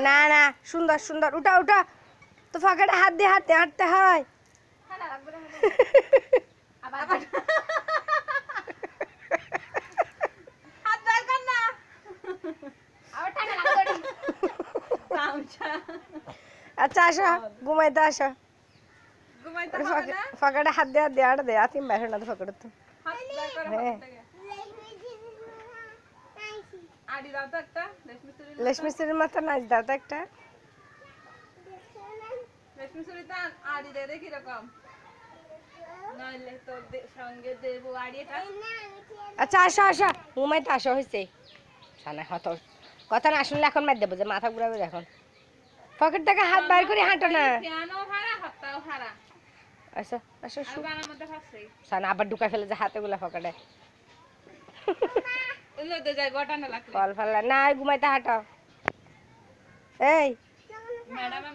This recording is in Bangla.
না না সুন্দর সুন্দর উঠা উঠা তো ফাঁকাটা হাত দিয়ে হাঁটতে হাঁটতে হয় আচ্ছা আসো ঘুমাইতে আসো ফাঁকাটা হাত দিয়ে হাঁট দে আতিম বাইরে না তো ফাঁকাটা তো লেশমি চুরির মাথা নাচ দাও তো একটা আচ্ছা আসো আসো ঘুমাইতে আসো হয়েছে কথা না শুনলে এখন মার দেবো যে মাথা ঘুরাবে এখন পকেট থেকে হাত বাইর করে হাঁটো না আচ্ছা আচ্ছা সানা আবার ঢুকা ফেলে যে হাতে গুলা পকেটে ফল ফল না ঘুমাইতে হাঁটো এই